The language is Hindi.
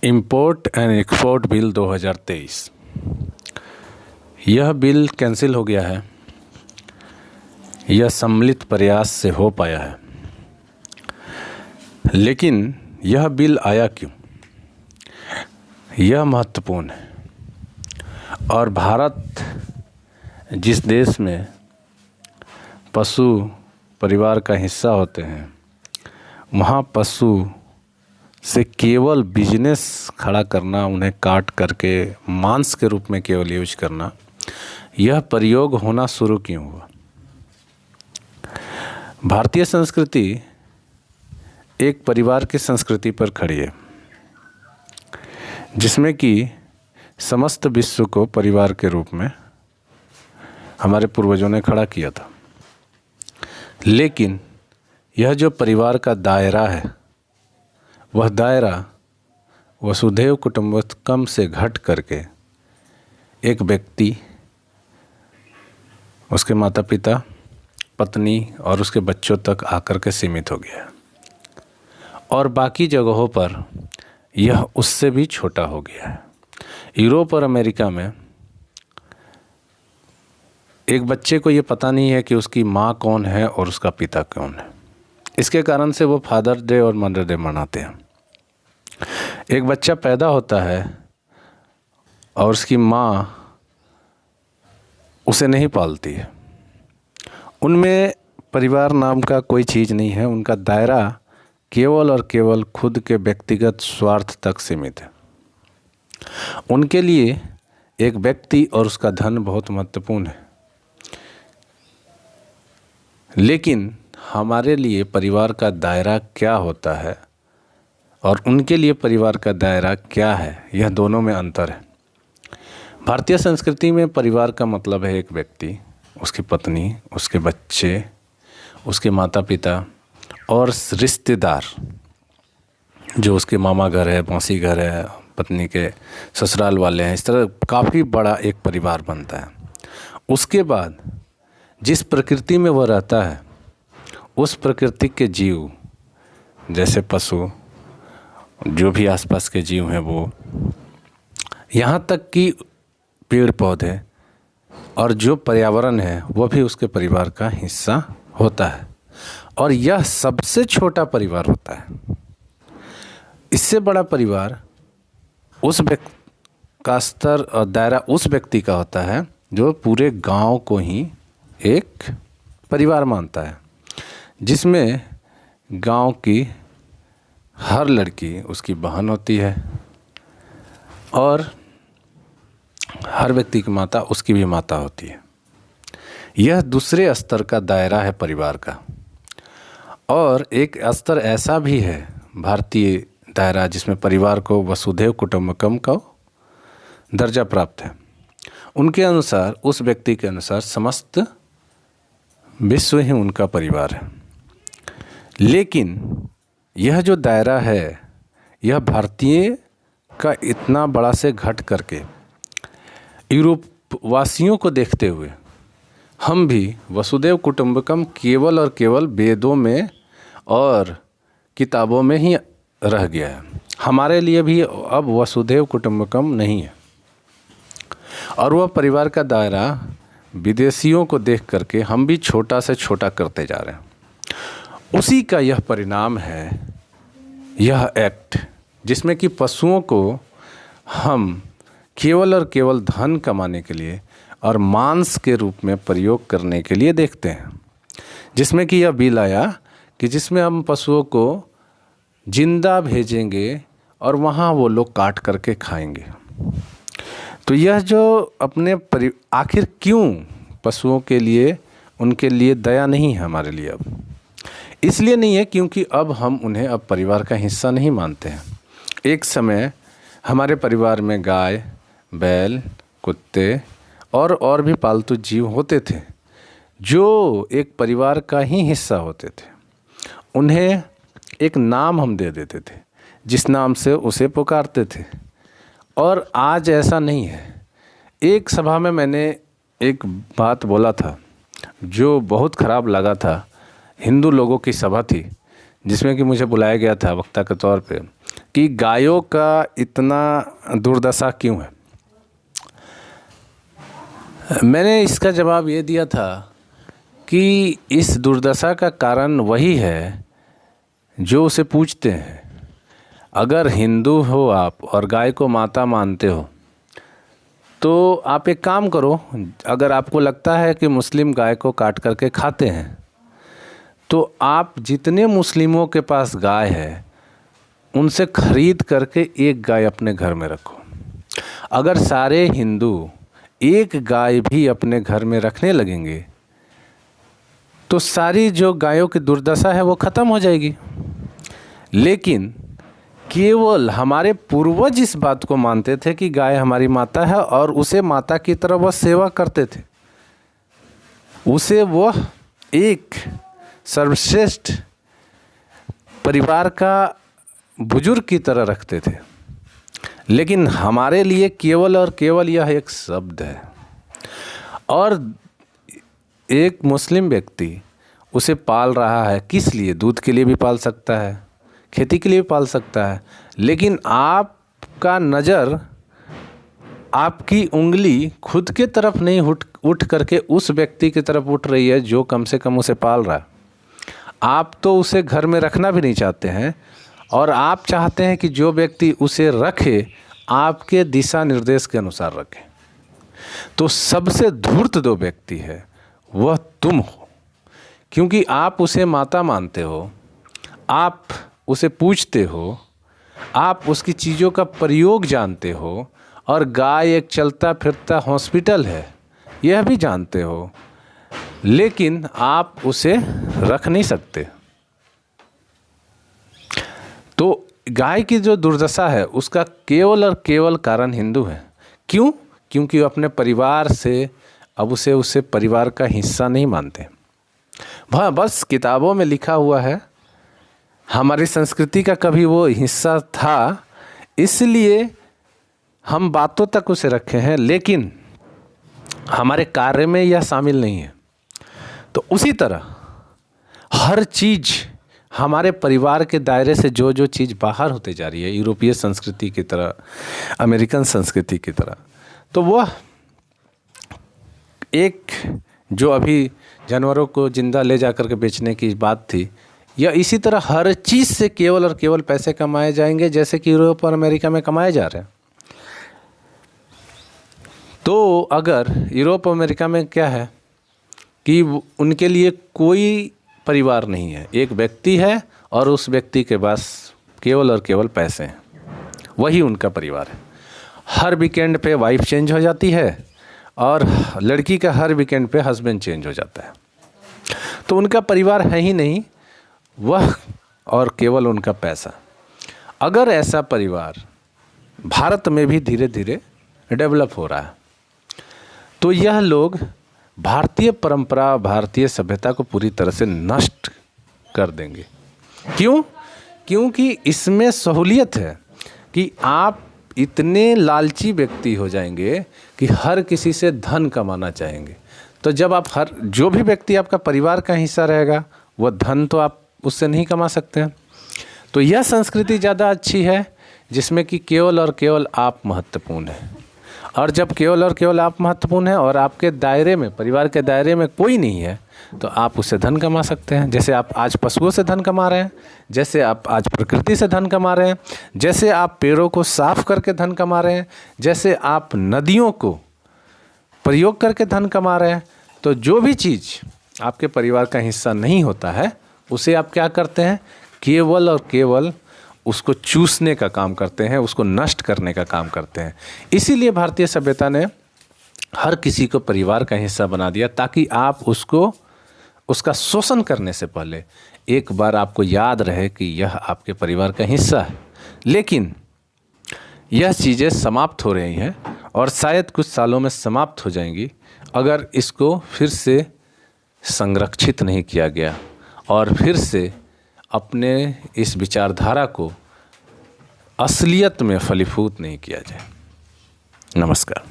Import and export bill 2023। यह बिल कैंसिल हो गया है। यह सम्मिलित प्रयास से हो पाया है, लेकिन यह बिल आया क्यों, यह महत्वपूर्ण है। और भारत जिस देश में पशु परिवार का हिस्सा होते हैं, वहाँ पशु से केवल बिजनेस खड़ा करना, उन्हें काट करके मांस के रूप में केवल यूज करना, यह प्रयोग होना शुरू क्यों हुआ। भारतीय संस्कृति एक परिवार की संस्कृति पर खड़ी है, जिसमें कि समस्त विश्व को परिवार के रूप में हमारे पूर्वजों ने खड़ा किया था। लेकिन यह जो परिवार का दायरा है, वह दायरा वसुधैव कुटुंबकम से घट करके एक व्यक्ति, उसके माता पिता, पत्नी और उसके बच्चों तक आकर के सीमित हो गया है। और बाकी जगहों पर यह उससे भी छोटा हो गया है। यूरोप और अमेरिका में एक बच्चे को ये पता नहीं है कि उसकी माँ कौन है और उसका पिता कौन है। इसके कारण से वो फादर डे और मदर डे मनाते हैं। एक बच्चा पैदा होता है और उसकी माँ उसे नहीं पालती है। उनमें परिवार नाम का कोई चीज़ नहीं है। उनका दायरा केवल और केवल खुद के व्यक्तिगत स्वार्थ तक सीमित है। उनके लिए एक व्यक्ति और उसका धन बहुत महत्वपूर्ण है। लेकिन हमारे लिए परिवार का दायरा क्या होता है और उनके लिए परिवार का दायरा क्या है, यह दोनों में अंतर है। भारतीय संस्कृति में परिवार का मतलब है एक व्यक्ति, उसकी पत्नी, उसके बच्चे, उसके माता पिता और रिश्तेदार, जो उसके मामा घर है, मौसी घर है, पत्नी के ससुराल वाले हैं। इस तरह काफ़ी बड़ा एक परिवार बनता है। उसके बाद जिस प्रकृति में वह रहता है, उस प्रकृति के जीव, जैसे पशु, जो भी आसपास के जीव हैं, वो यहाँ तक कि पेड़ पौधे और जो पर्यावरण है, वह भी उसके परिवार का हिस्सा होता है। और यह सबसे छोटा परिवार होता है। इससे बड़ा परिवार उस व्यक्ति का स्तर और दायरा उस व्यक्ति का होता है जो पूरे गांव को ही एक परिवार मानता है, जिसमें गांव की हर लड़की उसकी बहन होती है और हर व्यक्ति की माता उसकी भी माता होती है। यह दूसरे स्तर का दायरा है परिवार का। और एक स्तर ऐसा भी है भारतीय दायरा, जिसमें परिवार को वसुधैव कुटुंबकम का दर्जा प्राप्त है। उनके अनुसार, उस व्यक्ति के अनुसार, समस्त विश्व ही उनका परिवार है। लेकिन यह जो दायरा है, यह भारतीय का इतना बड़ा से घट करके यूरोप वासियों को देखते हुए हम भी वसुधैव कुटुंबकम केवल और केवल वेदों में और किताबों में ही रह गया है। हमारे लिए भी अब वसुधैव कुटुंबकम नहीं है। और वह परिवार का दायरा विदेशियों को देख करके हम भी छोटा से छोटा करते जा रहे हैं। उसी का यह परिणाम है, यह एक्ट, जिसमें कि पशुओं को हम केवल और केवल धन कमाने के लिए और मांस के रूप में प्रयोग करने के लिए देखते हैं। जिसमें कि यह बिल आया कि जिसमें हम पशुओं को जिंदा भेजेंगे और वहाँ वो लोग काट करके खाएंगे। तो यह जो अपने आखिर क्यों पशुओं के लिए, उनके लिए दया नहीं है हमारे लिए अब। इसलिए नहीं है क्योंकि अब हम उन्हें अब परिवार का हिस्सा नहीं मानते हैं। एक समय हमारे परिवार में गाय, बैल, कुत्ते और भी पालतू जीव होते थे, जो एक परिवार का ही हिस्सा होते थे। उन्हें एक नाम हम दे देते थे, जिस नाम से उसे पुकारते थे। और आज ऐसा नहीं है। एक सभा में मैंने एक बात बोला था जो बहुत ख़राब लगा था। हिंदू लोगों की सभा थी, जिसमें कि मुझे बुलाया गया था वक्ता के तौर पे। कि गायों का इतना दुर्दशा क्यों है। मैंने इसका जवाब ये दिया था कि इस दुर्दशा का कारण वही है जो उसे पूजते हैं। अगर हिंदू हो आप और गाय को माता मानते हो तो आप एक काम करो, अगर आपको लगता है कि मुस्लिम गाय को काट करके खाते हैं तो आप जितने मुस्लिमों के पास गाय है उनसे खरीद करके एक गाय अपने घर में रखो। अगर सारे हिंदू एक गाय भी अपने घर में रखने लगेंगे तो सारी जो गायों की दुर्दशा है वो ख़त्म हो जाएगी। लेकिन केवल हमारे पूर्वज इस बात को मानते थे कि गाय हमारी माता है और उसे माता की तरह वह सेवा करते थे, उसे वह एक सर्वश्रेष्ठ परिवार का बुजुर्ग की तरह रखते थे। लेकिन हमारे लिए केवल और केवल यह एक शब्द है। और एक मुस्लिम व्यक्ति उसे पाल रहा है, किस लिए? दूध के लिए भी पाल सकता है, खेती के लिए भी पाल सकता है, लेकिन आपका नज़र, आपकी उंगली खुद के तरफ नहीं उठ करके उस व्यक्ति की तरफ उठ रही है जो कम से कम उसे पाल रहा है। आप तो उसे घर में रखना भी नहीं चाहते हैं और आप चाहते हैं कि जो व्यक्ति उसे रखे आपके दिशा निर्देश के अनुसार रखे। तो सबसे धूर्त जो व्यक्ति है वह तुम हो, क्योंकि आप उसे माता मानते हो, आप उसे पूजते हो, आप उसकी चीज़ों का प्रयोग जानते हो और गाय एक चलता फिरता हॉस्पिटल है यह भी जानते हो, लेकिन आप उसे रख नहीं सकते। तो गाय की जो दुर्दशा है उसका केवल और केवल कारण हिंदू है। क्यों? क्योंकि वो अपने परिवार से अब उसे परिवार का हिस्सा नहीं मानते। वह बस किताबों में लिखा हुआ है, हमारी संस्कृति का कभी वो हिस्सा था इसलिए हम बातों तक उसे रखे हैं, लेकिन हमारे कार्य में यह शामिल नहीं है। तो उसी तरह हर चीज़ हमारे परिवार के दायरे से जो जो चीज़ बाहर होते जा रही है, यूरोपीय संस्कृति की तरह, अमेरिकन संस्कृति की तरह, तो वह एक जो अभी जानवरों को जिंदा ले जा कर के बेचने की बात थी, या इसी तरह हर चीज़ से केवल और केवल पैसे कमाए जाएंगे जैसे कि यूरोप और अमेरिका में कमाए जा रहे हैं। तो अगर यूरोप और अमेरिका में क्या है कि उनके लिए कोई परिवार नहीं है, एक व्यक्ति है और उस व्यक्ति के पास केवल और केवल पैसे हैं, वही उनका परिवार है। हर वीकेंड पे वाइफ चेंज हो जाती है और लड़की का हर वीकेंड पे हस्बैंड चेंज हो जाता है। तो उनका परिवार है ही नहीं, वह और केवल उनका पैसा। अगर ऐसा परिवार भारत में भी धीरे धीरे डेवलप हो रहा है तो यह लोग भारतीय परंपरा, भारतीय सभ्यता को पूरी तरह से नष्ट कर देंगे। क्यों? क्योंकि इसमें सहूलियत है कि आप इतने लालची व्यक्ति हो जाएंगे कि हर किसी से धन कमाना चाहेंगे। तो जब आप जो भी व्यक्ति आपका परिवार का हिस्सा रहेगा वह धन तो आप उससे नहीं कमा सकते हैं। तो यह संस्कृति ज़्यादा अच्छी है जिसमें कि केवल और केवल आप महत्वपूर्ण हैं। और जब केवल और केवल आप महत्वपूर्ण हैं और आपके दायरे में, परिवार के दायरे में कोई नहीं है, तो आप उससे धन कमा सकते हैं। जैसे आप आज पशुओं से धन कमा रहे हैं, जैसे आप आज प्रकृति से धन कमा रहे हैं, जैसे आप पेड़ों को साफ करके धन कमा रहे हैं, जैसे आप नदियों को प्रयोग करके धन कमा रहे हैं। तो जो भी चीज़ आपके परिवार का हिस्सा नहीं होता है उसे आप क्या करते हैं? केवल और केवल उसको चूसने का काम करते हैं, उसको नष्ट करने का काम करते हैं। इसीलिए भारतीय सभ्यता ने हर किसी को परिवार का हिस्सा बना दिया ताकि आप उसका शोषण करने से पहले एक बार आपको याद रहे कि यह आपके परिवार का हिस्सा है। लेकिन यह चीज़ें समाप्त हो रही हैं और शायद कुछ सालों में समाप्त हो जाएंगी अगर इसको फिर से संरक्षित नहीं किया गया और फिर से अपने इस विचारधारा को असलियत में फलीभूत नहीं किया जाए। नमस्कार।